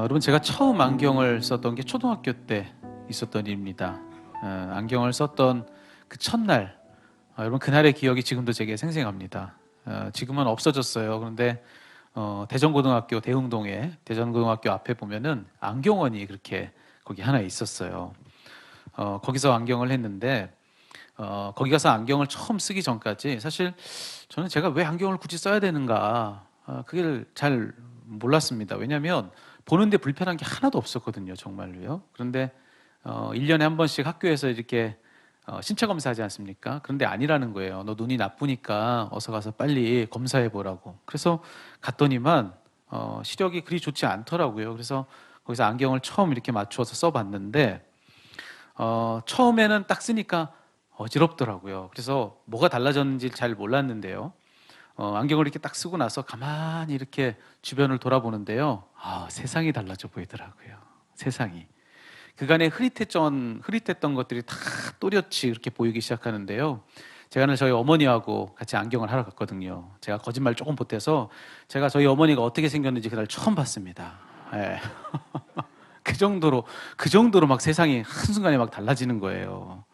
여러분, 제가 처음 안경을 썼던 게 초등학교 때 있었던 일입니다. 안경을 썼던 그 첫날, 여러분, 그날의 기억이 지금도 제게 생생합니다. 지금은 없어졌어요. 그런데 대전고등학교 대흥동에 대전고등학교 앞에 보면은 안경원이 그렇게 거기 하나 있었어요. 거기서 안경을 했는데 거기 가서 안경을 처음 쓰기 전까지 사실 저는 제가 왜 안경을 굳이 써야 되는가, 그게 잘 몰랐습니다. 왜냐하면 보는데 불편한 게 하나도 없었거든요, 정말로요. 그런데 1년에 한 번씩 학교에서 이렇게 신체 검사하지 않습니까? 그런데 아니라는 거예요. 너 눈이 나쁘니까 어서 가서 빨리 검사해 보라고. 그래서 갔더니만 시력이 그리 좋지 않더라고요. 그래서 거기서 안경을 처음 이렇게 맞추어서 써봤는데 처음에는 딱 쓰니까 어지럽더라고요. 그래서 뭐가 달라졌는지 잘 몰랐는데요. 안경을 이렇게 딱 쓰고 나서 가만히 이렇게 주변을 돌아보는데요. 세상이 달라져 보이더라고요. 세상이. 그간의 흐릿했던 것들이 다 또렷이 이렇게 보이기 시작하는데요. 제가 저희 어머니하고 같이 안경을 하러 갔거든요. 제가 거짓말 조금 보태서 제가 저희 어머니가 어떻게 생겼는지 그날 처음 봤습니다. 예. 그 정도로 막 세상이 한순간에 막 달라지는 거예요.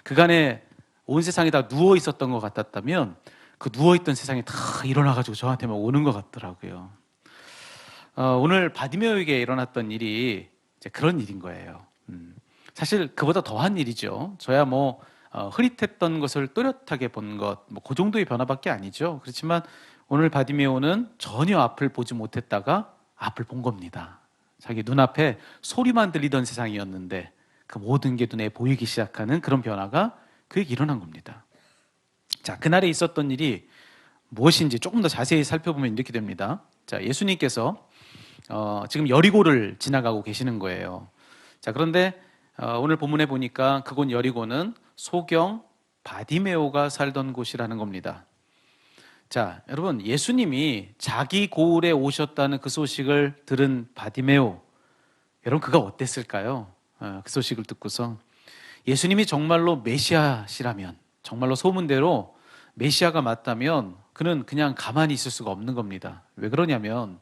그간에 온 세상이 다 누워 있었던 것 같았다면 그 누워있던 세상이 다 일어나가지고 저한테 막 오는 것 같더라고요. 오늘 바디메오에게 일어났던 일이 이제 그런 일인 거예요. 사실 그보다 더한 일이죠. 저야 뭐 흐릿했던 것을 또렷하게 본 것, 뭐 그 정도의 변화밖에 아니죠. 그렇지만 오늘 바디메오는 전혀 앞을 보지 못했다가 앞을 본 겁니다. 자기 눈앞에 소리만 들리던 세상이었는데 그 모든 게 눈에 보이기 시작하는 그런 변화가 그에게 일어난 겁니다. 자, 그날에 있었던 일이 무엇인지 조금 더 자세히 살펴보면 이렇게 됩니다. 자, 예수님께서 지금 여리고를 지나가고 계시는 거예요. 자, 그런데 오늘 본문에 보니까 그곳 여리고는 소경 바디메오가 살던 곳이라는 겁니다. 자, 여러분, 예수님이 자기 고을에 오셨다는 그 소식을 들은 바디메오, 여러분, 그가 어땠을까요? 그 소식을 듣고서 예수님이 정말로 메시아시라면, 정말로 소문대로 메시아가 맞다면 그는 그냥 가만히 있을 수가 없는 겁니다. 왜 그러냐면,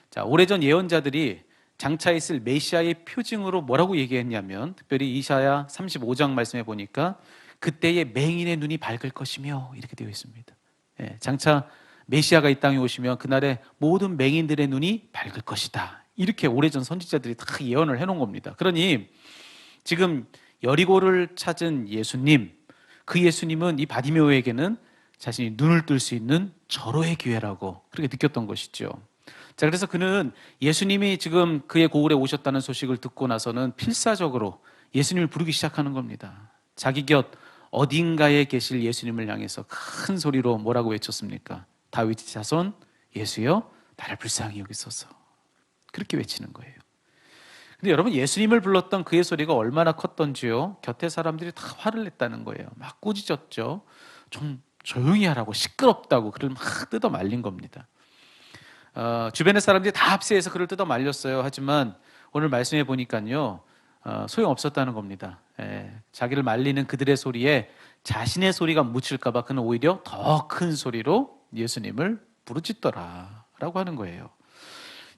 자, 오래전 예언자들이 장차 있을 메시아의 표징으로 뭐라고 얘기했냐면, 특별히 이사야 35장 말씀해 보니까 그때의 맹인의 눈이 밝을 것이며 이렇게 되어 있습니다. 예, 장차 메시아가 이 땅에 오시면 그날에 모든 맹인들의 눈이 밝을 것이다. 이렇게 오래전 선지자들이 다 예언을 해놓은 겁니다. 그러니 지금 여리고를 찾은 예수님, 그 예수님은 이 바디메오에게는 자신이 눈을 뜰 수 있는 절호의 기회라고 그렇게 느꼈던 것이죠. 자, 그래서 그는 예수님이 지금 그의 고을에 오셨다는 소식을 듣고 나서는 필사적으로 예수님을 부르기 시작하는 겁니다. 자기 곁 어딘가에 계실 예수님을 향해서 큰 소리로 뭐라고 외쳤습니까? 다윗의 자손 예수여 나를 불쌍히 여기소서. 그렇게 외치는 거예요. 근데 여러분, 예수님을 불렀던 그의 소리가 얼마나 컸던지요. 곁에 사람들이 다 화를 냈다는 거예요. 막 꾸짖었죠. 좀 조용히 하라고, 시끄럽다고 그를 막 뜯어 말린 겁니다. 주변의 사람들이 다 합세해서 그를 뜯어 말렸어요. 하지만 오늘 말씀해 보니까요, 소용없었다는 겁니다. 자기를 말리는 그들의 소리에 자신의 소리가 묻힐까 봐 그는 오히려 더 큰 소리로 예수님을 부르짖더라 라고 하는 거예요.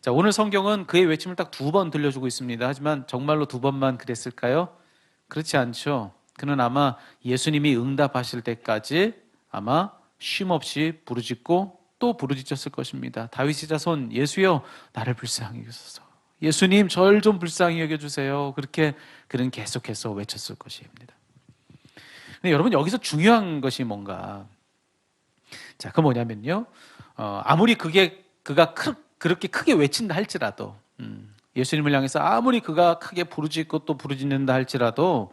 자, 오늘 성경은 그의 외침을 딱 2번 들려주고 있습니다. 하지만 정말로 2번만 그랬을까요? 그렇지 않죠. 그는 아마 예수님이 응답하실 때까지 아마 쉼없이 부르짖고 또 부르짖었을 것입니다. 다윗의 자손 예수여 나를 불쌍히 여기소서. 예수님 절 좀 불쌍히 여겨주세요. 그렇게 그는 계속해서 외쳤을 것입니다. 근데 여러분, 여기서 중요한 것이 뭔가, 자, 그 뭐냐면요, 아무리 그가 그렇게 크게 외친다 할지라도, 예수님을 향해서 아무리 그가 크게 부르짖고 또 부르짖는다 할지라도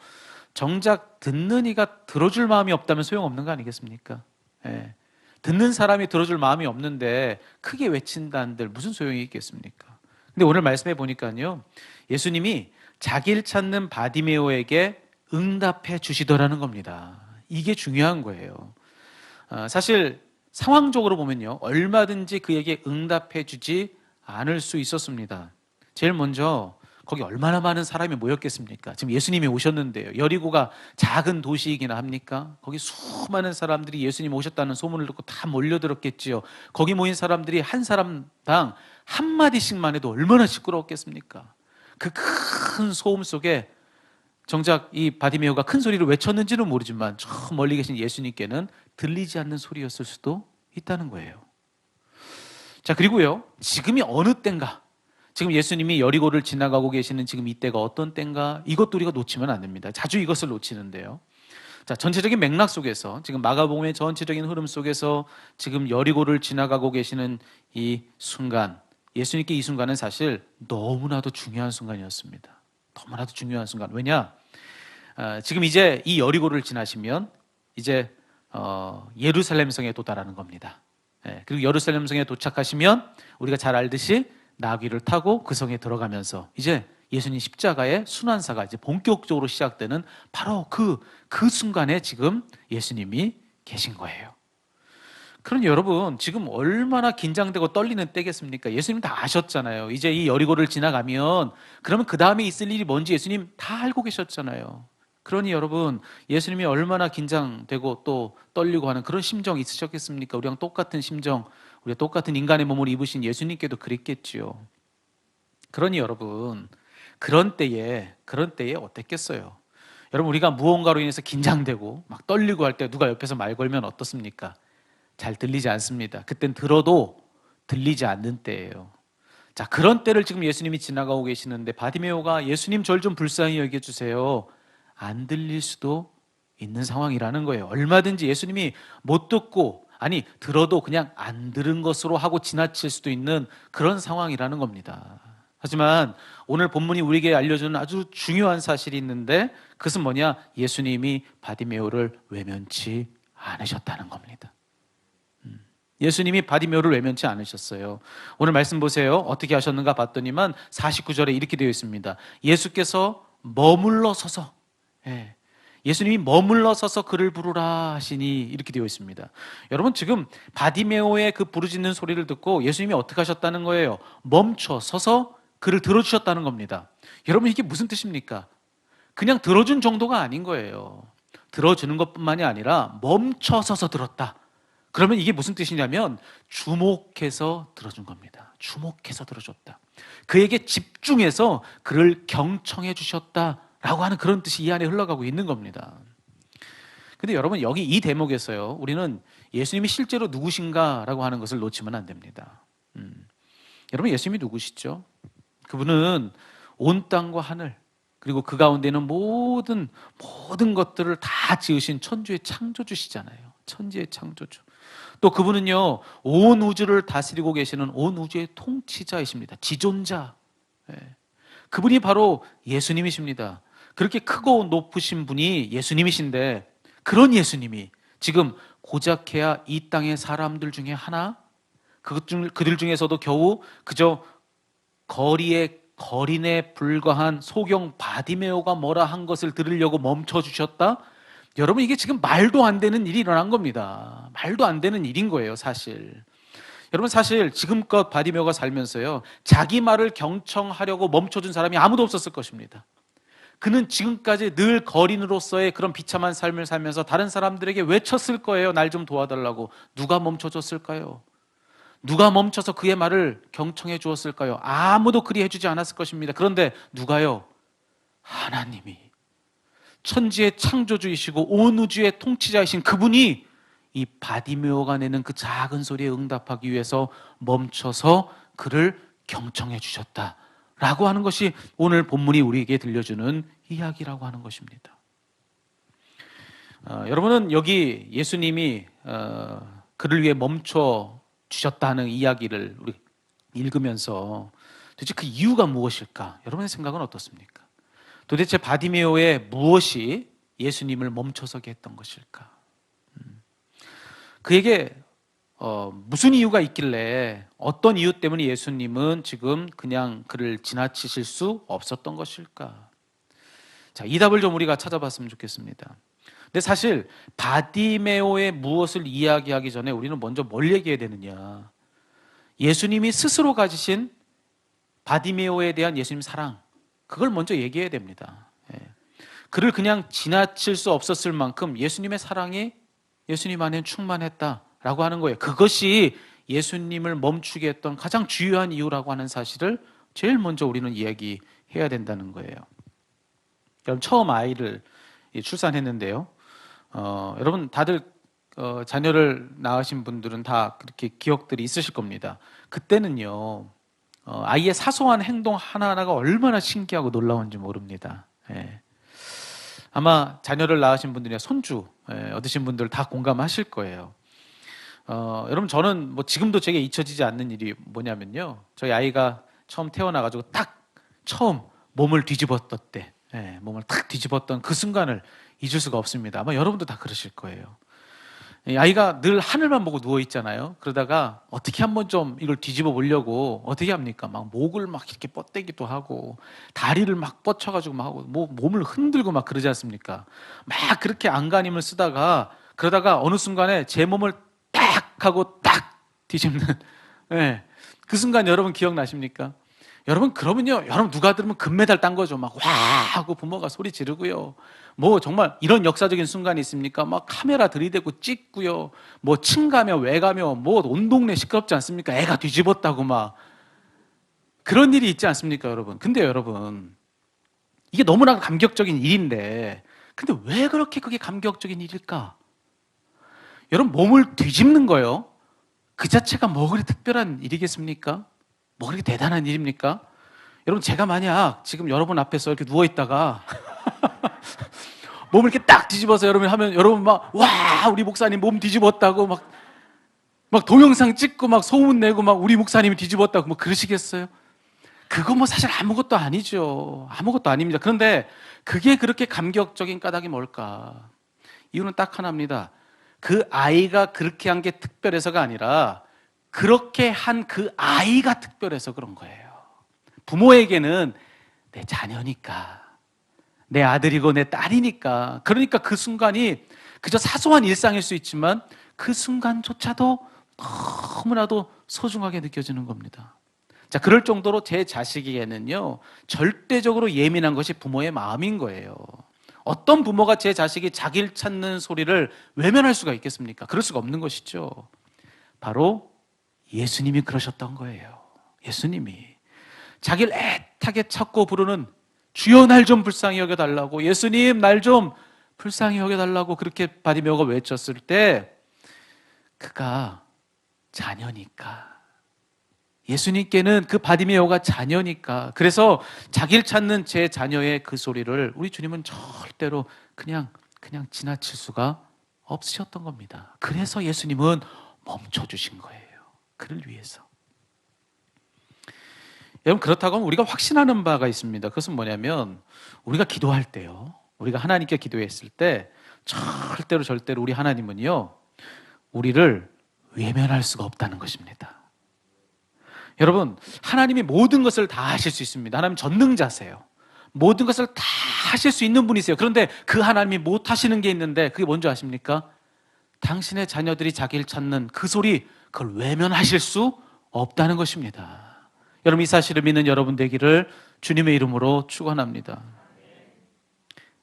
정작 듣는 이가 들어줄 마음이 없다면 소용없는 거 아니겠습니까? 예. 듣는 사람이 들어줄 마음이 없는데 크게 외친다 한들 무슨 소용이 있겠습니까? 근데 오늘 말씀해 보니까요, 예수님이 자기를 찾는 바디메오에게 응답해 주시더라는 겁니다. 이게 중요한 거예요. 사실 상황적으로 보면요, 얼마든지 그에게 응답해 주지 않을 수 있었습니다. 제일 먼저 거기 얼마나 많은 사람이 모였겠습니까? 지금 예수님이 오셨는데요. 여리고가 작은 도시이기나 합니까? 거기 수많은 사람들이 예수님 오셨다는 소문을 듣고 다 몰려들었겠지요. 거기 모인 사람들이 한 사람당 한마디씩만 해도 얼마나 시끄러웠겠습니까? 그 큰 소음 속에 정작 이 바디메오가 큰 소리로 외쳤는지는 모르지만 저 멀리 계신 예수님께는 들리지 않는 소리였을 수도 있다는 거예요. 자, 그리고요, 지금이 어느 때인가? 지금 예수님이 여리고를 지나가고 계시는 지금 이때가 어떤 때인가? 이것도 우리가 놓치면 안 됩니다. 자주 이것을 놓치는데요. 자, 전체적인 맥락 속에서, 지금 마가복음의 전체적인 흐름 속에서 지금 여리고를 지나가고 계시는 이 순간, 예수님께 이 순간은 사실 너무나도 중요한 순간이었습니다. 너무나도 중요한 순간. 왜냐? 지금 이제 이 여리고를 지나시면 이제 예루살렘 성에 도달하는 겁니다. 그리고 예루살렘 성에 도착하시면 우리가 잘 알듯이 나귀를 타고 그 성에 들어가면서 이제 예수님 십자가의 순환사가 이제 본격적으로 시작되는 바로 그 순간에 지금 예수님이 계신 거예요. 그럼 여러분, 지금 얼마나 긴장되고 떨리는 때겠습니까? 예수님 다 아셨잖아요. 이제 이 여리고를 지나가면 그러면 그 다음에 있을 일이 뭔지 예수님 다 알고 계셨잖아요. 그러니 여러분, 예수님이 얼마나 긴장되고 또 떨리고 하는 그런 심정이 있으셨겠습니까? 우리랑 똑같은 심정, 우리가 똑같은 인간의 몸을 입으신 예수님께도 그랬겠지요. 그러니 여러분, 그런 때에 어땠겠어요? 여러분, 우리가 무언가로 인해서 긴장되고 막 떨리고 할 때 누가 옆에서 말 걸면 어떻습니까? 잘 들리지 않습니다. 그땐 들어도 들리지 않는 때예요. 자, 그런 때를 지금 예수님이 지나가고 계시는데 바디메오가 예수님 절 좀 불쌍히 여겨주세요, 안 들릴 수도 있는 상황이라는 거예요. 얼마든지 예수님이 못 듣고, 아니 들어도 그냥 안 들은 것으로 하고 지나칠 수도 있는 그런 상황이라는 겁니다. 하지만 오늘 본문이 우리에게 알려주는 아주 중요한 사실이 있는데 그것은 뭐냐? 예수님이 바디메오를 외면치 않으셨다는 겁니다. 예수님이 바디메오를 외면치 않으셨어요. 오늘 말씀 보세요. 어떻게 하셨는가 봤더니만 49절에 이렇게 되어 있습니다. 예수께서 머물러 서서, 예수님이 머물러 서서 그를 부르라 하시니 이렇게 되어 있습니다. 여러분, 지금 바디메오의 그 부르짖는 소리를 듣고 예수님이 어떻게 하셨다는 거예요? 멈춰 서서 그를 들어주셨다는 겁니다. 여러분, 이게 무슨 뜻입니까? 그냥 들어준 정도가 아닌 거예요. 들어주는 것뿐만이 아니라 멈춰 서서 들었다. 그러면 이게 무슨 뜻이냐면 주목해서 들어준 겁니다. 주목해서 들어줬다. 그에게 집중해서 그를 경청해 주셨다라고 하는 그런 뜻이 이 안에 흘러가고 있는 겁니다. 근데 여러분, 여기 이 대목에서요, 우리는 예수님이 실제로 누구신가라고 하는 것을 놓치면 안 됩니다. 여러분, 예수님이 누구시죠? 그분은 온 땅과 하늘, 그리고 그 가운데 있는 모든 것들을 다 지으신 천주의 창조주시잖아요. 천지의 창조주. 또 그분은요, 온 우주를 다스리고 계시는 온 우주의 통치자이십니다. 지존자. 그분이 바로 예수님이십니다. 그렇게 크고 높으신 분이 예수님이신데 그런 예수님이 지금 고작해야 이 땅의 사람들 중에 하나, 그들 중에서도 겨우 그저 거린에 불과한 소경 바디메오가 뭐라 한 것을 들으려고 멈춰주셨다? 여러분, 이게 지금 말도 안 되는 일이 일어난 겁니다. 말도 안 되는 일인 거예요, 사실. 여러분, 사실 지금껏 바디메오가 살면서요, 자기 말을 경청하려고 멈춰준 사람이 아무도 없었을 것입니다. 그는 지금까지 늘 거린으로서의 그런 비참한 삶을 살면서 다른 사람들에게 외쳤을 거예요. 날 좀 도와달라고. 누가 멈춰줬을까요? 누가 멈춰서 그의 말을 경청해 주었을까요? 아무도 그리 해주지 않았을 것입니다. 그런데 누가요? 하나님이, 천지의 창조주이시고 온 우주의 통치자이신 그분이 이 바디메오가 내는 그 작은 소리에 응답하기 위해서 멈춰서 그를 경청해 주셨다라고 하는 것이 오늘 본문이 우리에게 들려주는 이야기라고 하는 것입니다. 여러분은 여기 예수님이 그를 위해 멈춰 주셨다는 이야기를 우리 읽으면서 도대체 그 이유가 무엇일까? 여러분의 생각은 어떻습니까? 도대체 바디메오의 무엇이 예수님을 멈춰서게 했던 것일까? 그에게 무슨 이유가 있길래, 어떤 이유 때문에 예수님은 지금 그냥 그를 지나치실 수 없었던 것일까? 자, 이 답을 좀 우리가 찾아봤으면 좋겠습니다. 근데 사실 바디메오의 무엇을 이야기하기 전에 우리는 먼저 뭘 얘기해야 되느냐? 예수님이 스스로 가지신 바디메오에 대한 예수님 사랑, 그걸 먼저 얘기해야 됩니다. 예. 그를 그냥 지나칠 수 없었을 만큼 예수님의 사랑이 예수님 안에 충만했다라고 하는 거예요. 그것이 예수님을 멈추게 했던 가장 주요한 이유라고 하는 사실을 제일 먼저 우리는 이야기해야 된다는 거예요. 여러분, 처음 아이를 출산했는데요. 여러분 다들 자녀를 낳으신 분들은 다 그렇게 기억들이 있으실 겁니다. 그때는요, 아이의 사소한 행동 하나하나가 얼마나 신기하고 놀라운지 모릅니다. 예. 아마 자녀를 낳으신 분들이나 손주 얻으신 분들 다 공감하실 거예요. 여러분, 저는 뭐 지금도 제게 잊혀지지 않는 일이 뭐냐면요, 저희 아이가 처음 태어나가지고 딱 처음 몸을 뒤집었던 때, 몸을 탁 뒤집었던 그 순간을 잊을 수가 없습니다. 아마 여러분도 다 그러실 거예요. 이 아이가 늘 하늘만 보고 누워 있잖아요. 그러다가 어떻게 한번 좀 이걸 뒤집어 보려고 어떻게 합니까? 막 목을 막 이렇게 뻗대기도 하고 다리를 막 뻗쳐가지고 막 하고 몸을 흔들고 막 그러지 않습니까? 막 그렇게 안간힘을 쓰다가 그러다가 어느 순간에 제 몸을 딱 하고 딱 뒤집는, 예, 그 순간 여러분 기억나십니까? 여러분, 그러면요, 여러분 누가 들으면 금메달 딴 거죠. 막 와 하고 부모가 소리 지르고요. 뭐 정말 이런 역사적인 순간이 있습니까? 막 카메라 들이대고 찍고요. 뭐 친가며 외가며 뭐 온 동네 시끄럽지 않습니까? 애가 뒤집었다고 막 그런 일이 있지 않습니까, 여러분? 근데 여러분, 이게 너무나 감격적인 일인데, 근데 왜 그렇게 그게 감격적인 일일까? 여러분, 몸을 뒤집는 거요, 그 자체가 뭐 그리 특별한 일이겠습니까? 뭐 그렇게 대단한 일입니까? 여러분, 제가 만약 지금 여러분 앞에서 이렇게 누워 있다가 몸을 이렇게 딱 뒤집어서 여러분 하면 여러분 막 와, 우리 목사님 몸 뒤집었다고 막 동영상 찍고 막 소문 내고 막 우리 목사님이 뒤집었다고 뭐 그러시겠어요? 그거 뭐 사실 아무것도 아니죠. 아무것도 아닙니다. 그런데 그게 그렇게 감격적인 까닭이 뭘까? 이유는 딱 하나입니다. 그 아이가 그렇게 한 게 특별해서가 아니라 그렇게 한 그 아이가 특별해서 그런 거예요. 부모에게는 내 자녀니까, 내 아들이고 내 딸이니까, 그러니까 그 순간이 그저 사소한 일상일 수 있지만 그 순간조차도 너무나도 소중하게 느껴지는 겁니다. 자, 그럴 정도로 제 자식에게는요, 절대적으로 예민한 것이 부모의 마음인 거예요. 어떤 부모가 제 자식이 자기를 찾는 소리를 외면할 수가 있겠습니까? 그럴 수가 없는 것이죠. 바로 예수님이 그러셨던 거예요. 예수님이 자기를 애타게 찾고 부르는 주여 날 좀 불쌍히 여겨달라고, 예수님 날 좀 불쌍히 여겨달라고 그렇게 바디메오가 외쳤을 때 그가 자녀니까, 예수님께는 그 바디메오가 자녀니까, 그래서 자기를 찾는 제 자녀의 그 소리를 우리 주님은 절대로 그냥 지나칠 수가 없으셨던 겁니다. 그래서 예수님은 멈춰주신 거예요. 그를 위해서. 여러분, 그렇다고 하면 우리가 확신하는 바가 있습니다. 그것은 뭐냐면 우리가 기도할 때요, 우리가 하나님께 기도했을 때 절대로 우리 하나님은요, 우리를 외면할 수가 없다는 것입니다. 여러분, 하나님이 모든 것을 다 하실 수 있습니다. 하나님 전능자세요. 모든 것을 다 하실 수 있는 분이세요. 그런데 그 하나님이 못 하시는 게 있는데 그게 뭔지 아십니까? 당신의 자녀들이 자기를 찾는 그 소리, 그걸 외면하실 수 없다는 것입니다. 여러분, 이 사실을 믿는 여러분 되기를 주님의 이름으로 축원합니다.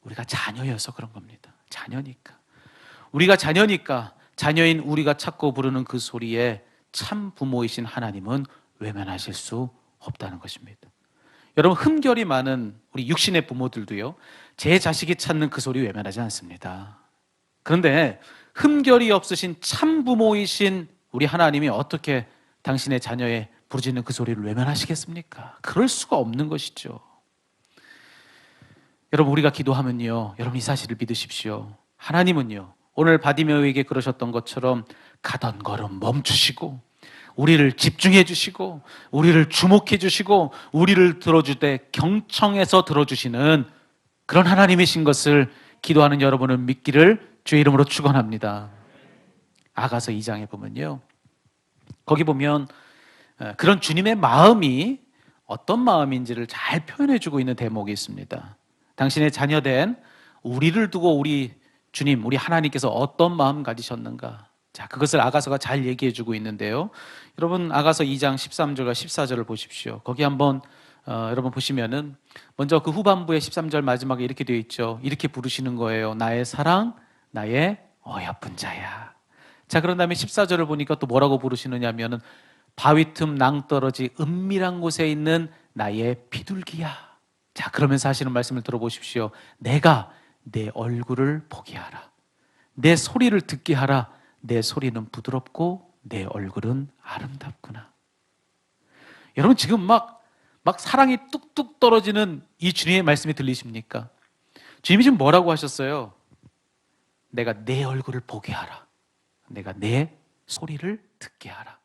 우리가 자녀여서 그런 겁니다. 자녀니까. 우리가 자녀니까 자녀인 우리가 찾고 부르는 그 소리에 참 부모이신 하나님은 외면하실 수 없다는 것입니다. 여러분, 흠결이 많은 우리 육신의 부모들도요, 제 자식이 찾는 그 소리 외면하지 않습니다. 그런데 흠결이 없으신 참 부모이신 우리 하나님이 어떻게 당신의 자녀의 부르짖는 그 소리를 외면하시겠습니까? 그럴 수가 없는 것이죠. 여러분, 우리가 기도하면요, 여러분 이 사실을 믿으십시오. 하나님은요, 오늘 바디메오에게 그러셨던 것처럼 가던 걸음 멈추시고 우리를 집중해 주시고 우리를 주목해 주시고 우리를 들어주되 경청해서 들어주시는 그런 하나님이신 것을 기도하는 여러분을 믿기를 주의 이름으로 축원합니다. 아가서 2장에 보면요, 거기 보면 그런 주님의 마음이 어떤 마음인지를 잘 표현해 주고 있는 대목이 있습니다. 당신의 자녀된 우리를 두고 우리 주님, 우리 하나님께서 어떤 마음 가지셨는가, 자, 그것을 아가서가 잘 얘기해 주고 있는데요. 여러분, 아가서 2장 13절과 14절을 보십시오. 거기 한번 여러분 보시면은 먼저 그 후반부의 13절 마지막에 이렇게 되어 있죠. 이렇게 부르시는 거예요. 나의 사랑, 나의 어여쁜 자야. 자, 그런 다음에 14절을 보니까 또 뭐라고 부르시느냐 하면은 바위 틈 낭떠러지 은밀한 곳에 있는 나의 비둘기야. 자, 그러면서 하시는 말씀을 들어보십시오. 내가 내 얼굴을 보게 하라. 내 소리를 듣게 하라. 내 소리는 부드럽고 내 얼굴은 아름답구나. 여러분 지금 막 사랑이 뚝뚝 떨어지는 이 주님의 말씀이 들리십니까? 주님이 지금 뭐라고 하셨어요? 내가 내 얼굴을 보게 하라. 내가 내 소리를 듣게 하라.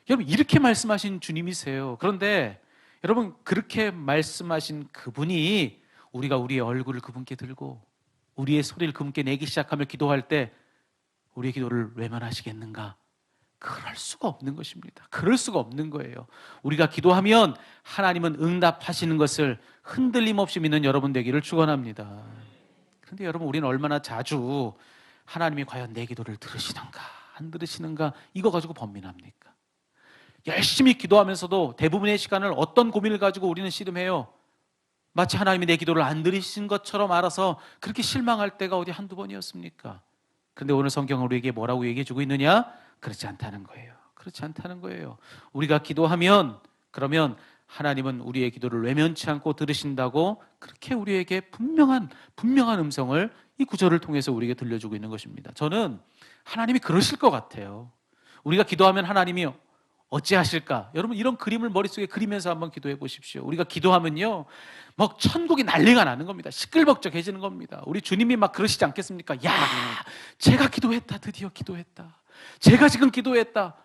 여러분 이렇게 말씀하신 주님이세요. 그런데 여러분 그렇게 말씀하신 그분이 우리가 우리의 얼굴을 그분께 들고 우리의 소리를 그분께 내기 시작하며 기도할 때 우리의 기도를 외면하시겠는가? 그럴 수가 없는 것입니다. 그럴 수가 없는 거예요. 우리가 기도하면 하나님은 응답하시는 것을 흔들림 없이 믿는 여러분 되기를 축원합니다. 그런데 여러분 우리는 얼마나 자주 하나님이 과연 내 기도를 들으시는가 안 들으시는가 이거 가지고 번민합니까? 열심히 기도하면서도 대부분의 시간을 어떤 고민을 가지고 우리는 씨름해요. 마치 하나님이 내 기도를 안 들으신 것처럼 알아서 그렇게 실망할 때가 어디 한두 번이었습니까? 그런데 오늘 성경은 우리에게 뭐라고 얘기해 주고 있느냐? 그렇지 않다는 거예요. 그렇지 않다는 거예요. 우리가 기도하면 그러면 하나님은 우리의 기도를 외면치 않고 들으신다고 그렇게 우리에게 분명한 음성을 이 구절을 통해서 우리에게 들려주고 있는 것입니다. 저는 하나님이 그러실 것 같아요. 우리가 기도하면 하나님이 어찌하실까? 여러분 이런 그림을 머릿속에 그리면서 한번 기도해 보십시오. 우리가 기도하면요 막 천국이 난리가 나는 겁니다. 시끌벅적해지는 겁니다. 우리 주님이 막 그러시지 않겠습니까? 야, 제가 기도했다. 드디어 기도했다. 제가 지금 기도했다.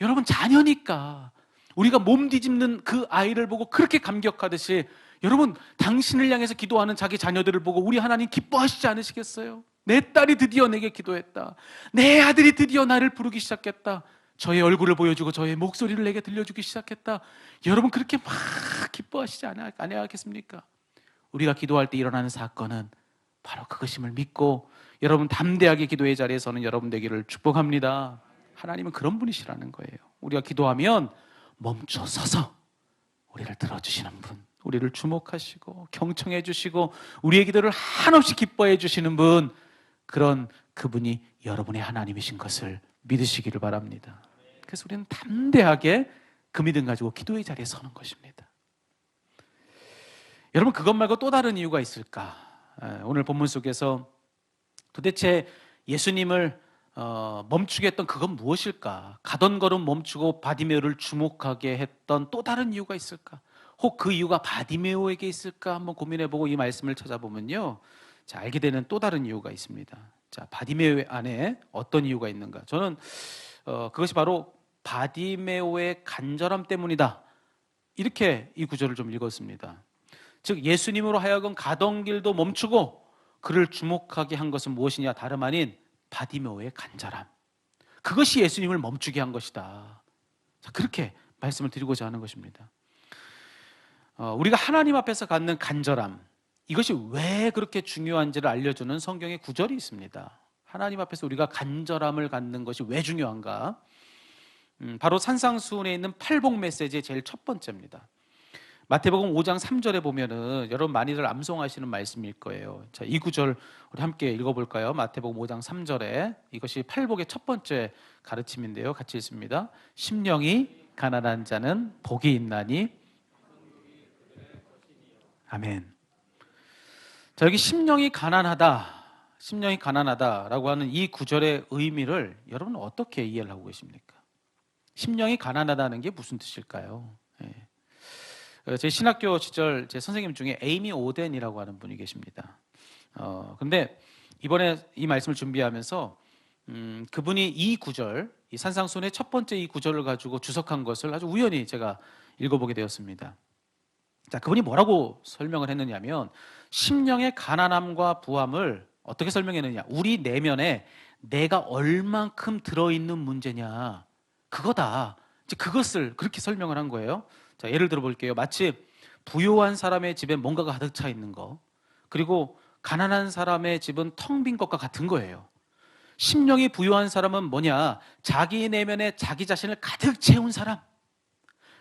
여러분 자녀니까 우리가 몸 뒤집는 그 아이를 보고 그렇게 감격하듯이 여러분 당신을 향해서 기도하는 자기 자녀들을 보고 우리 하나님 기뻐하시지 않으시겠어요? 내 딸이 드디어 내게 기도했다. 내 아들이 드디어 나를 부르기 시작했다. 저의 얼굴을 보여주고 저의 목소리를 내게 들려주기 시작했다. 여러분 그렇게 막 기뻐하시지 않으겠습니까? 우리가 기도할 때 일어나는 사건은 바로 그것임을 믿고 여러분 담대하게 기도의 자리에 서는 여러분 되기를 축복합니다. 하나님은 그런 분이시라는 거예요. 우리가 기도하면 멈춰 서서 우리를 들어주시는 분, 우리를 주목하시고 경청해 주시고 우리의 기도를 한없이 기뻐해 주시는 분, 그런 그분이 여러분의 하나님이신 것을 믿으시기를 바랍니다. 그래서 우리는 담대하게 그 믿음 가지고 기도의 자리에 서는 것입니다. 여러분 그것 말고 또 다른 이유가 있을까? 오늘 본문 속에서 도대체 예수님을 멈추게 했던 그건 무엇일까? 가던 걸음 멈추고 바디메오를 주목하게 했던 또 다른 이유가 있을까? 혹 그 이유가 바디메오에게 있을까? 한번 고민해보고 이 말씀을 찾아보면요, 자, 알게 되는 또 다른 이유가 있습니다. 자, 바디메오 안에 어떤 이유가 있는가? 저는 그것이 바로 바디메오의 간절함 때문이다. 이렇게 이 구절을 좀 읽었습니다. 즉 예수님으로 하여금 가던 길도 멈추고 그를 주목하게 한 것은 무엇이냐? 다름 아닌 바디메오의 간절함. 그것이 예수님을 멈추게 한 것이다. 자, 그렇게 말씀을 드리고자 하는 것입니다. 우리가 하나님 앞에서 갖는 간절함, 이것이 왜 그렇게 중요한지를 알려주는 성경의 구절이 있습니다. 하나님 앞에서 우리가 간절함을 갖는 것이 왜 중요한가? 바로 산상수훈에 있는 팔복 메시지의 제일 첫 번째입니다. 마태복음 5장 3절에 보면은 여러분 많이들 암송하시는 말씀일 거예요. 자, 이 구절 우리 함께 읽어볼까요? 마태복음 5장 3절에 이것이 팔복의 첫 번째 가르침인데요. 같이 읽습니다. 심령이 가난한 자는 복이 있나니. 아멘. 자, 여기 심령이 가난하다라고 하는 이 구절의 의미를 여러분 어떻게 이해를 하고 계십니까? 심령이 가난하다는 게 무슨 뜻일까요? 제 신학교 시절 제 선생님 중에 에이미 오덴이라고 하는 분이 계십니다. 근데 이번에 이 말씀을 준비하면서 그분이 이 구절, 이 산상수훈의 첫 번째 이 구절을 가지고 주석한 것을 아주 우연히 제가 읽어보게 되었습니다. 자, 그분이 뭐라고 설명을 했느냐면 심령의 가난함과 부함을 어떻게 설명했느냐? 우리 내면에 내가 얼만큼 들어있는 문제냐, 그거다. 이제 그것을 그렇게 설명을 한 거예요. 자, 예를 들어 볼게요. 마치 부유한 사람의 집에 뭔가가 가득 차 있는 거, 그리고 가난한 사람의 집은 텅 빈 것과 같은 거예요. 심령이 부유한 사람은 뭐냐? 자기 내면에 자기 자신을 가득 채운 사람.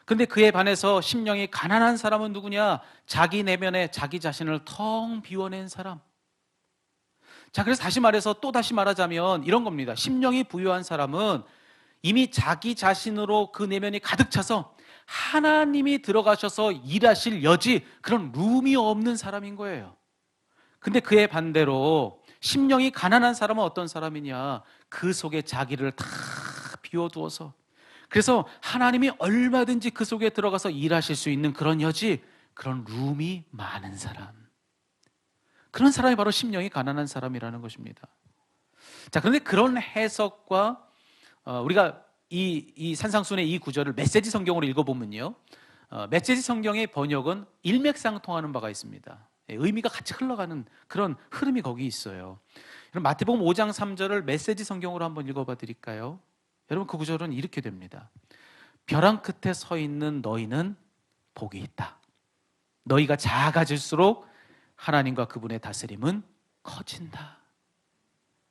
근데 그에 반해서 심령이 가난한 사람은 누구냐? 자기 내면에 자기 자신을 텅 비워낸 사람. 자, 그래서 다시 말해서 또 다시 말하자면 이런 겁니다. 심령이 부유한 사람은 이미 자기 자신으로 그 내면이 가득 차서 하나님이 들어가셔서 일하실 여지, 그런 룸이 없는 사람인 거예요. 근데 그의 반대로 심령이 가난한 사람은 어떤 사람이냐? 그 속에 자기를 다 비워두어서, 그래서 하나님이 얼마든지 그 속에 들어가서 일하실 수 있는 그런 여지, 그런 룸이 많은 사람. 그런 사람이 바로 심령이 가난한 사람이라는 것입니다. 자, 그런데 그런 해석과 우리가 이 산상순의 이 구절을 메시지 성경으로 읽어보면요, 메시지 성경의 번역은 일맥상통하는 바가 있습니다. 의미가 같이 흘러가는 그런 흐름이 거기 있어요. 그럼 마태복음 5장 3절을 메시지 성경으로 한번 읽어봐 드릴까요? 여러분, 그 구절은 이렇게 됩니다. 벼랑 끝에 서 있는 너희는 복이 있다. 너희가 작아질수록 하나님과 그분의 다스림은 커진다.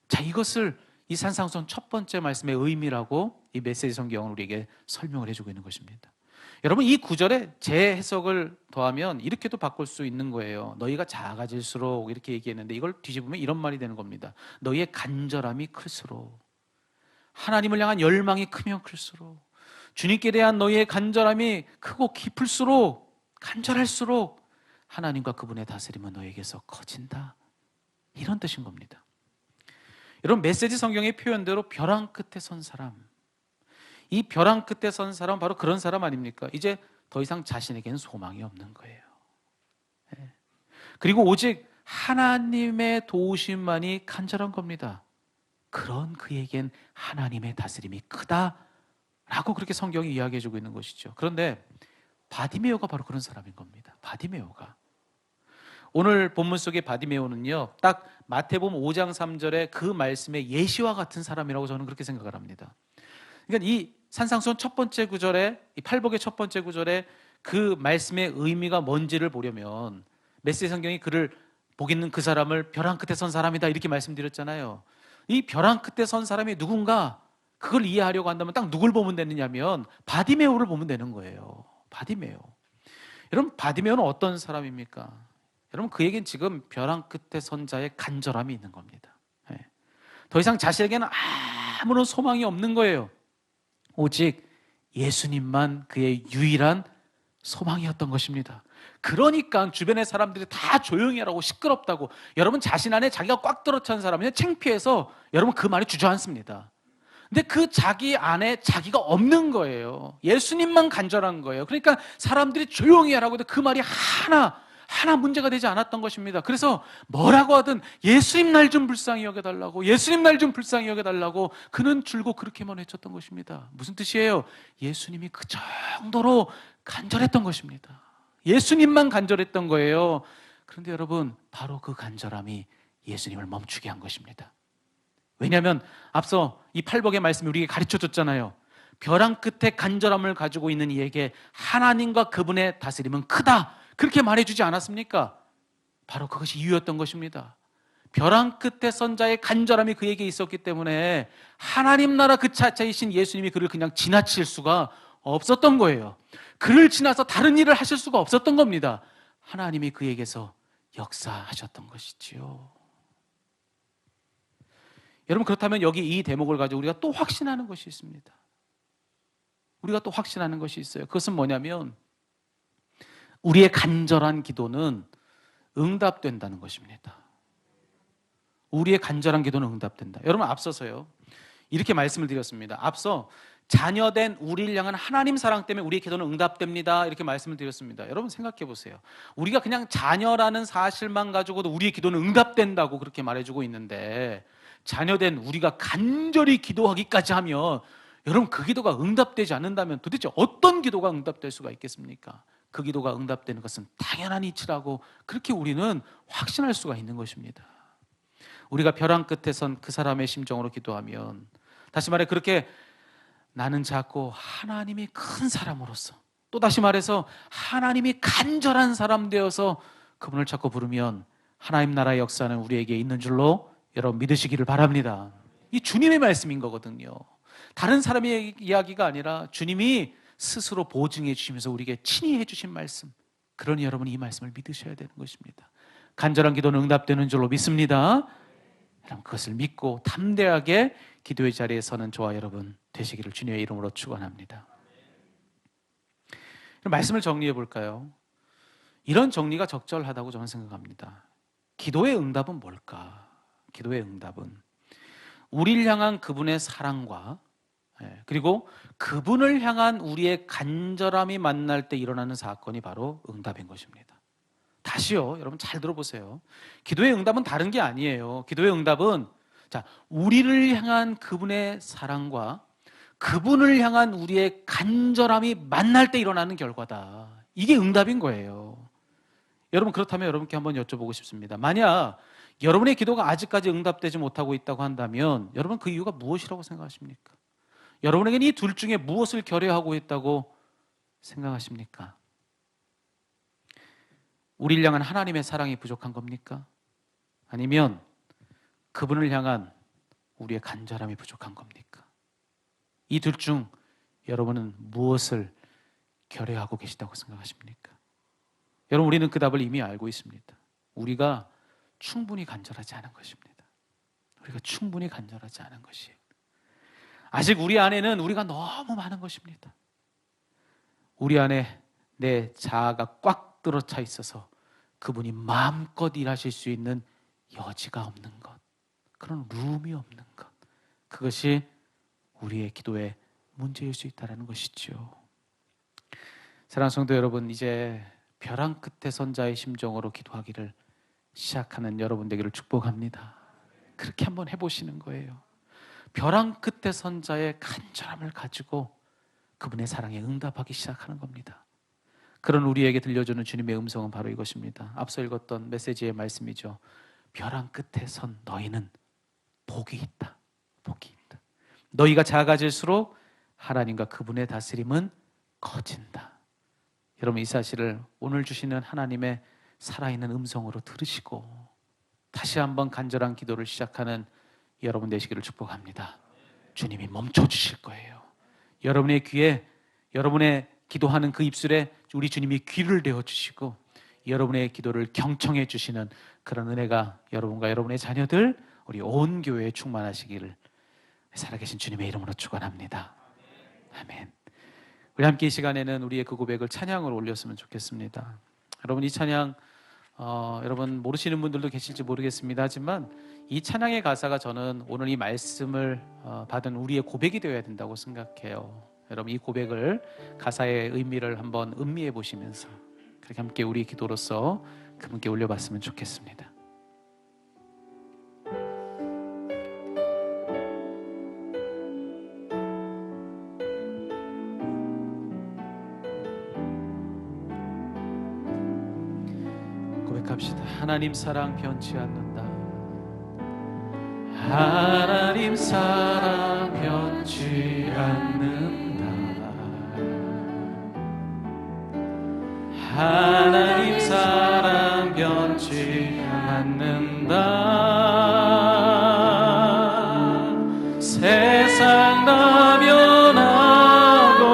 자, 이것을 이 산상순 첫 번째 말씀의 의미라고 이 메시지 성경은 우리에게 설명을 해주고 있는 것입니다. 여러분, 이 구절에 제 해석을 더하면 이렇게도 바꿀 수 있는 거예요. 너희가 작아질수록, 이렇게 얘기했는데 이걸 뒤집으면 이런 말이 되는 겁니다. 너희의 간절함이 클수록, 하나님을 향한 열망이 크면 클수록, 주님께 대한 너희의 간절함이 크고 깊을수록, 간절할수록 하나님과 그분의 다스림은 너희에게서 커진다. 이런 뜻인 겁니다. 여러분, 메시지 성경의 표현대로 벼랑 끝에 선 사람, 이 벼랑 끝에 선 사람 바로 그런 사람 아닙니까? 이제 더 이상 자신에게는 소망이 없는 거예요. 그리고 오직 하나님의 도우심만이 간절한 겁니다. 그런 그에겐 하나님의 다스림이 크다라고 그렇게 성경이 이야기해주고 있는 것이죠. 그런데 바디메오가 바로 그런 사람인 겁니다. 바디메오가. 오늘 본문 속의 바디메오는요, 딱 마태복음 5장 3절의 그 말씀의 예시와 같은 사람이라고 저는 그렇게 생각을 합니다. 그러니까 이 산상순 첫 번째 구절에, 이 팔복의 첫 번째 구절에 그 말씀의 의미가 뭔지를 보려면 메시지 성경이 그를 보겠는 그 사람을 벼랑 끝에 선 사람이다 이렇게 말씀드렸잖아요. 이 벼랑 끝에 선 사람이 누군가, 그걸 이해하려고 한다면 딱 누굴 보면 되느냐면 바디메오를 보면 되는 거예요. 바디메오. 여러분, 바디메오는 어떤 사람입니까? 여러분, 그에겐 지금 벼랑 끝에 선 자의 간절함이 있는 겁니다. 더 이상 자신에게는 아무런 소망이 없는 거예요. 오직 예수님만 그의 유일한 소망이었던 것입니다. 그러니까 주변의 사람들이 다 조용히 하라고, 시끄럽다고, 여러분 자신 안에 자기가 꽉 들어찬 사람이 창피해서 여러분 그 말이 주저앉습니다. 근데 그 자기 안에 자기가 없는 거예요. 예수님만 간절한 거예요. 그러니까 사람들이 조용히 하라고 해도 그 말이 하나 문제가 되지 않았던 것입니다. 그래서 뭐라고 하든 예수님 날 좀 불쌍히 여겨달라고, 예수님 날 좀 불쌍히 여겨달라고 그는 줄곧 그렇게만 외쳤던 것입니다. 무슨 뜻이에요? 예수님이 그 정도로 간절했던 것입니다. 예수님만 간절했던 거예요. 그런데 여러분, 바로 그 간절함이 예수님을 멈추게 한 것입니다. 왜냐하면 앞서 이 팔복의 말씀이 우리에게 가르쳐줬잖아요. 벼랑 끝에 간절함을 가지고 있는 이에게 하나님과 그분의 다스림은 크다, 그렇게 말해주지 않았습니까? 바로 그것이 이유였던 것입니다. 벼랑 끝에 선 자의 간절함이 그에게 있었기 때문에 하나님 나라 그 자체이신 예수님이 그를 그냥 지나칠 수가 없었던 거예요. 그를 지나서 다른 일을 하실 수가 없었던 겁니다. 하나님이 그에게서 역사하셨던 것이지요. 여러분, 그렇다면 여기 이 대목을 가지고 우리가 또 확신하는 것이 있습니다. 우리가 또 확신하는 것이 있어요. 그것은 뭐냐면 우리의 간절한 기도는 응답된다는 것입니다. 우리의 간절한 기도는 응답된다. 여러분, 앞서서요 이렇게 말씀을 드렸습니다. 앞서 자녀된 우리를 향한 하나님 사랑 때문에 우리의 기도는 응답됩니다, 이렇게 말씀을 드렸습니다. 여러분, 생각해 보세요. 우리가 그냥 자녀라는 사실만 가지고도 우리의 기도는 응답된다고 그렇게 말해주고 있는데, 자녀된 우리가 간절히 기도하기까지 하면 여러분, 그 기도가 응답되지 않는다면 도대체 어떤 기도가 응답될 수가 있겠습니까? 그 기도가 응답되는 것은 당연한 이치라고 그렇게 우리는 확신할 수가 있는 것입니다. 우리가 벼랑 끝에 선 그 사람의 심정으로 기도하면, 다시 말해 그렇게 나는 작고 하나님이 큰 사람으로서, 또 다시 말해서 하나님이 간절한 사람 되어서 그분을 찾고 부르면 하나님 나라의 역사는 우리에게 있는 줄로 여러분 믿으시기를 바랍니다. 이 주님의 말씀인 거거든요. 다른 사람의 이야기가 아니라 주님이 스스로 보증해 주시면서 우리에게 친히 해주신 말씀, 그러니 여러분이 이 말씀을 믿으셔야 되는 것입니다. 간절한 기도는 응답되는 줄로 믿습니다. 여러분 그것을 믿고 담대하게 기도의 자리에 서는 저와 여러분 되시기를 주님의 이름으로 축원합니다. 말씀을 정리해 볼까요? 이런 정리가 적절하다고 저는 생각합니다. 기도의 응답은 뭘까? 기도의 응답은 우리를 향한 그분의 사랑과 그리고 그분을 향한 우리의 간절함이 만날 때 일어나는 사건이 바로 응답인 것입니다. 다시요, 여러분 잘 들어보세요. 기도의 응답은 다른 게 아니에요. 기도의 응답은 우리를 향한 그분의 사랑과 그분을 향한 우리의 간절함이 만날 때 일어나는 결과다. 이게 응답인 거예요. 여러분 그렇다면 여러분께 한번 여쭤보고 싶습니다. 만약 여러분의 기도가 아직까지 응답되지 못하고 있다고 한다면 여러분 그 이유가 무엇이라고 생각하십니까? 여러분에게는 이 둘 중에 무엇을 결여하고 있다고 생각하십니까? 우리를 향한 하나님의 사랑이 부족한 겁니까? 아니면 그분을 향한 우리의 간절함이 부족한 겁니까? 이 둘 중 여러분은 무엇을 결여하고 계시다고 생각하십니까? 여러분 우리는 그 답을 이미 알고 있습니다. 우리가 충분히 간절하지 않은 것입니다. 우리가 충분히 간절하지 않은 것이에요. 아직 우리 안에는 우리가 너무 많은 것입니다. 우리 안에 내 자아가 꽉 들어차 있어서 그분이 마음껏 일하실 수 있는 여지가 없는 것, 그런 룸이 없는 것, 그것이 우리의 기도의 문제일 수 있다는 것이죠. 사랑하는 성도 여러분, 이제 벼랑 끝에 선 자의 심정으로 기도하기를 시작하는 여러분 되기를 축복합니다. 그렇게 한번 해보시는 거예요. 벼랑 끝에 선 자의 간절함을 가지고 그분의 사랑에 응답하기 시작하는 겁니다. 그런 우리에게 들려주는 주님의 음성은 바로 이것입니다. 앞서 읽었던 메시지의 말씀이죠. 벼랑 끝에 선 너희는 복이 있다. 복이 있다. 너희가 작아질수록 하나님과 그분의 다스림은 커진다. 여러분 이 사실을 오늘 주시는 하나님의 살아있는 음성으로 들으시고 다시 한번 간절한 기도를 시작하는 여러분 되시기를 축복합니다. 주님이 멈춰주실 거예요. 여러분의 귀에, 여러분의 기도하는 그 입술에 우리 주님이 귀를 대어주시고 여러분의 기도를 경청해 주시는 그런 은혜가 여러분과 여러분의 자녀들, 우리 온 교회에 충만하시기를 살아계신 주님의 이름으로 축원합니다. 아멘. 우리 함께 이 시간에는 우리의 그 고백을 찬양으로 올렸으면 좋겠습니다. 여러분 이 찬양 여러분 모르시는 분들도 계실지 모르겠습니다. 하지만 이 찬양의 가사가 저는 오늘 이 말씀을 받은 우리의 고백이 되어야 된다고 생각해요. 여러분 이 고백을 가사의 의미를 한번 음미해 보시면서 그렇게 함께 우리 기도로서 그분께 올려봤으면 좋겠습니다. 고백합시다. 하나님 사랑 변치 않는다. 하나님 사랑 변치 않는다. 하나님 사랑 변치 않는다. 세상 다 변하고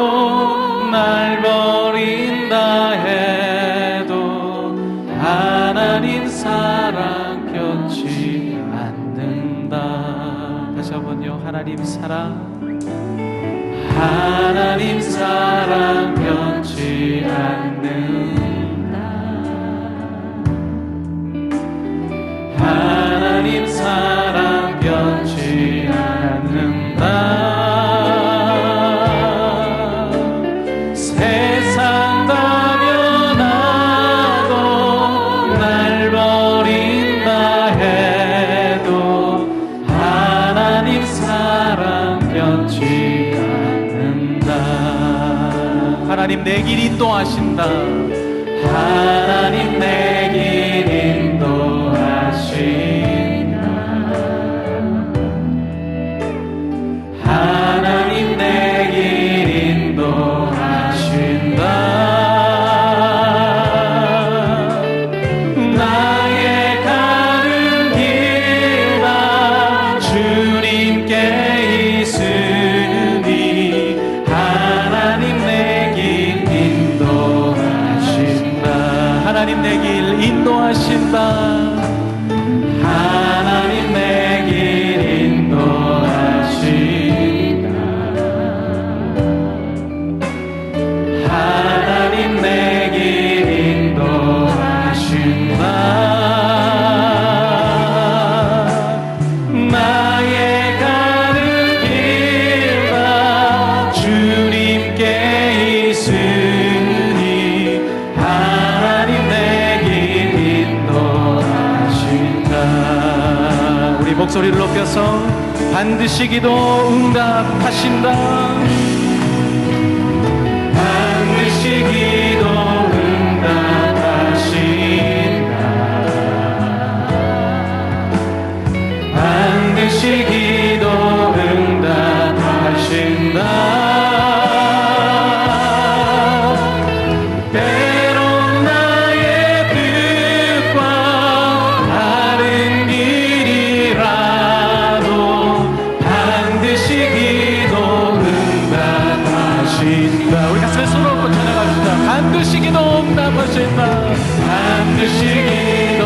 날 버린다 해도 하나님 사랑 변치 않는다. 다시 한번요. 하나님 사랑, 하나님 사랑 변치 않는다. 하나님 사랑 변치 않는다. 세상 다 변하고 날 버린다 해도 하나님 사랑 변치 않는다. 하나님 내 길 인도하신다. 하나님 내 길 인도하신다. 하나님 내 길 인도하신다. 나의 가는 길 다 주님께 있으니 하나님 내 인도하신다. 하나님 내 길 인도하신다. 하나님 내 길 인도하신다. 나의 가는 길 다 주님께 있으니 하나님 내 길 인도하신다. 우리 목소리를 높여서 반드시 기도 응답하신다. 반드시 기도 응답하신다. 반드시 기도 응답하신다. 때론 나의 뜻과 다른 길이라도 반드시 기도 응답하신다. 우리 가슴에 손을 얹고 전해갑시다. 반드시 기도 응답하신다. 반드시 기도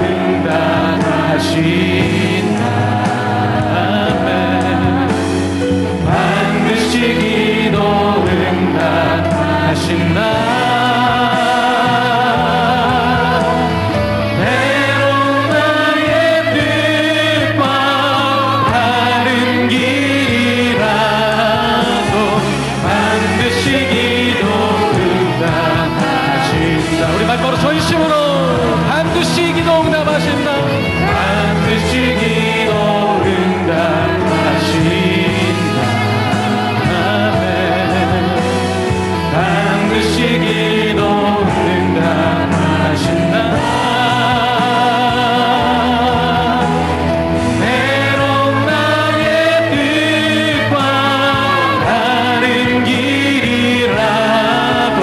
응답하신다. 아멘. 반드시 기도 응답하신다. 때론 나의 뜻과 다른 길이라도 반드시 기도 응답하신다. 우리 말바로 전심으로 반드시 기도 응답하신다. 반드시 기도 응답하신다. 아멘. 반드시 기도 응답하신다. 때론 나의 뜻과 다른 길이라도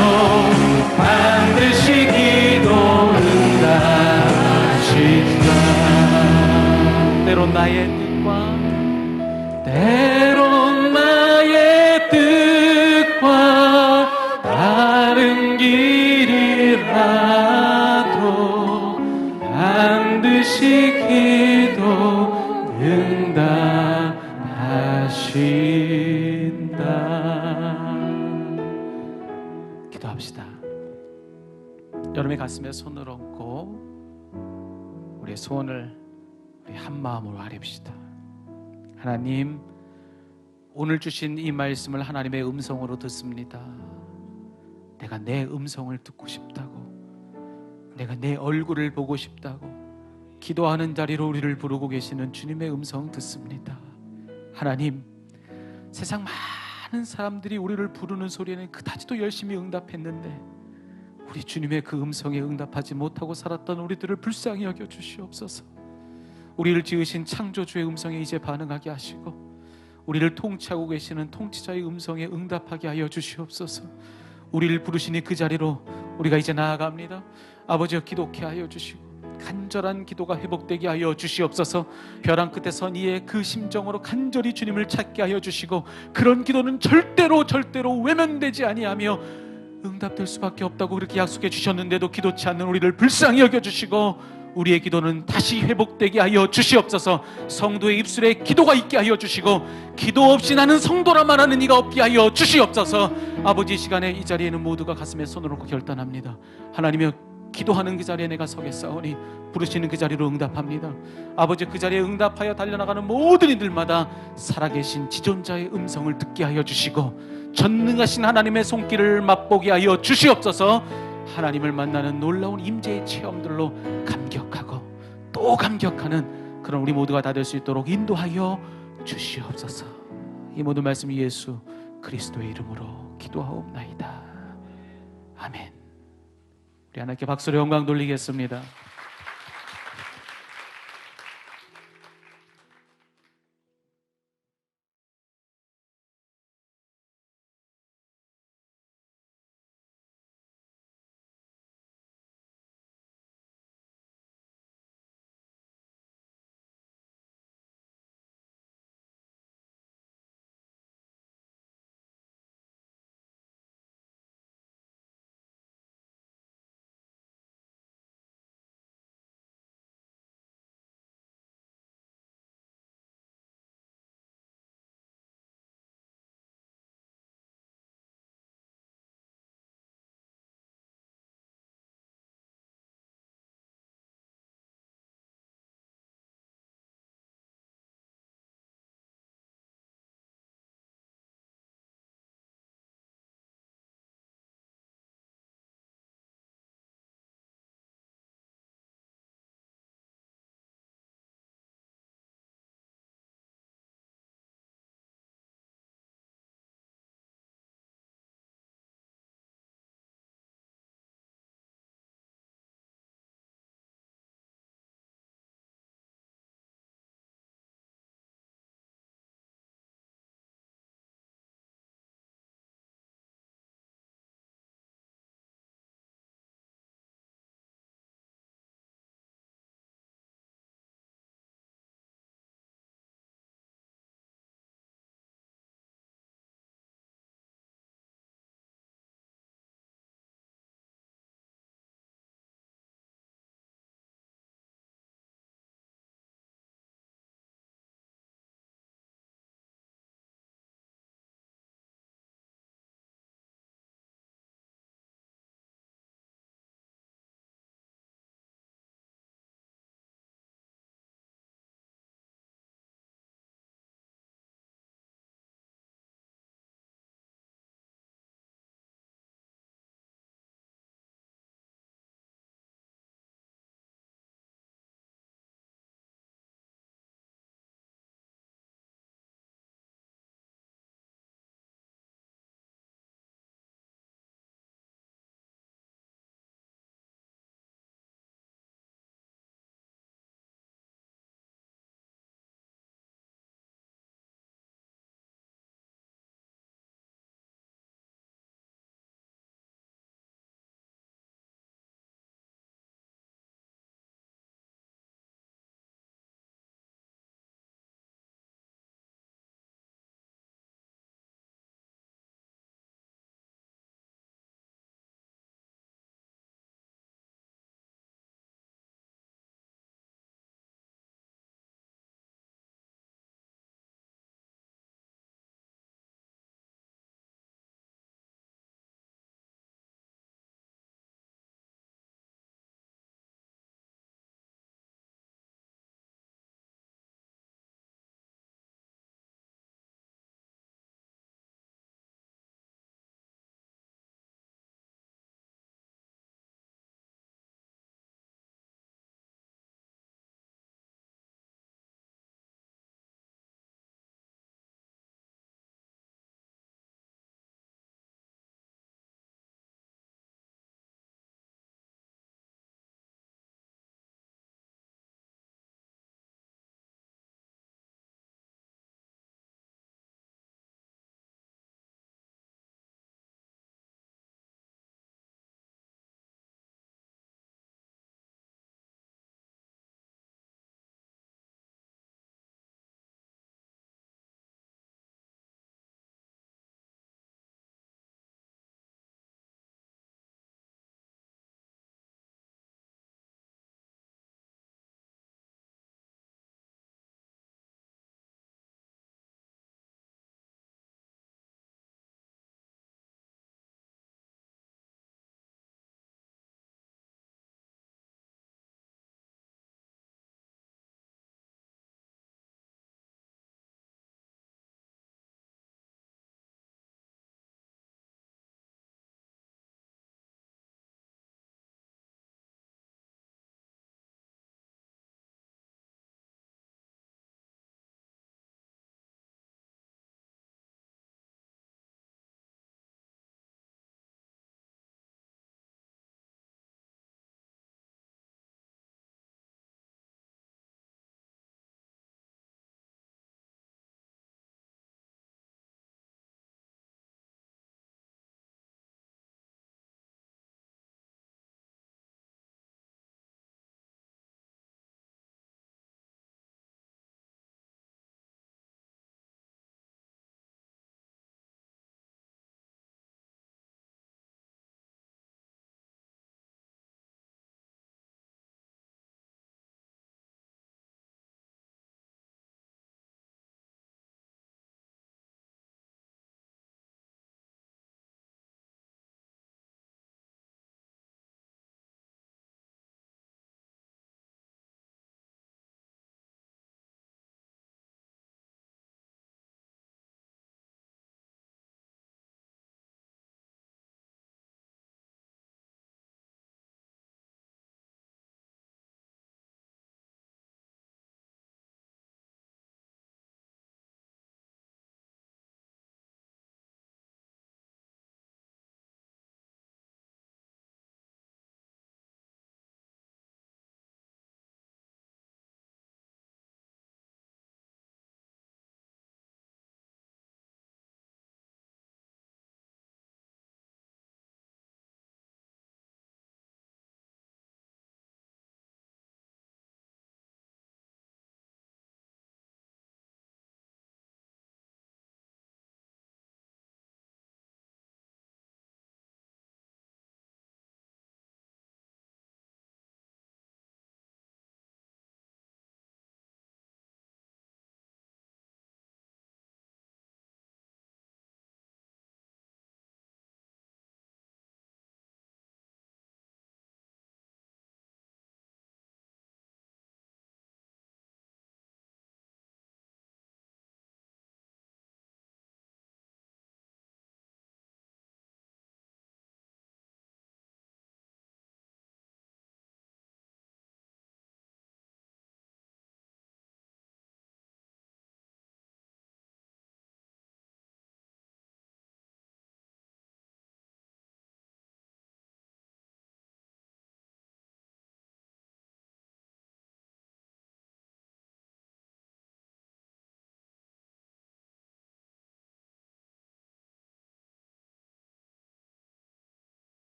반드시 기도 응답하신다. 때론 나의 뜻과 다른 길이라도 반드시 기도 응답하신다. 기도합시다. 여러분의 가슴에 손을 얹고 우리의 소원을 우리 한 마음으로 아뢰봅시다. 하나님, 오늘 주신 이 말씀을 하나님의 음성으로 듣습니다. 내가 내 음성을 듣고 싶다고, 내가 내 얼굴을 보고 싶다고 기도하는 자리로 우리를 부르고 계시는 주님의 음성 듣습니다. 하나님, 세상 많은 사람들이 우리를 부르는 소리에는 그다지도 열심히 응답했는데 우리 주님의 그 음성에 응답하지 못하고 살았던 우리들을 불쌍히 여겨 주시옵소서. 우리를 지으신 창조주의 음성에 이제 반응하게 하시고 우리를 통치하고 계시는 통치자의 음성에 응답하게 하여 주시옵소서. 우리를 부르시니 그 자리로 우리가 이제 나아갑니다. 아버지여, 기도케 하여 주시고 간절한 기도가 회복되게 하여 주시옵소서. 벼랑 끝에 선 이의 그 심정으로 간절히 주님을 찾게 하여 주시고 그런 기도는 절대로 외면되지 아니하며 응답될 수밖에 없다고 그렇게 약속해 주셨는데도 기도치 않는 우리를 불쌍히 여겨주시고 우리의 기도는 다시 회복되게 하여 주시옵소서. 성도의 입술에 기도가 있게 하여 주시고 기도 없이 나는 성도라 말하는 이가 없게 하여 주시옵소서. 아버지, 이 시간에 이 자리에는 모두가 가슴에 손을 얹고 결단합니다. 하나님이여, 기도하는 그 자리에 내가 서겠사오니 부르시는 그 자리로 응답합니다. 아버지, 그 자리에 응답하여 달려나가는 모든 이들마다 살아계신 지존자의 음성을 듣게 하여 주시고 전능하신 하나님의 손길을 맛보게 하여 주시옵소서. 하나님을 만나는 놀라운 임재의 체험들로 감격하고 또 감격하는 그런 우리 모두가 다 될 수 있도록 인도하여 주시옵소서. 이 모든 말씀 예수 그리스도의 이름으로 기도하옵나이다. 아멘. 우리 하나님께 박수로 영광 돌리겠습니다.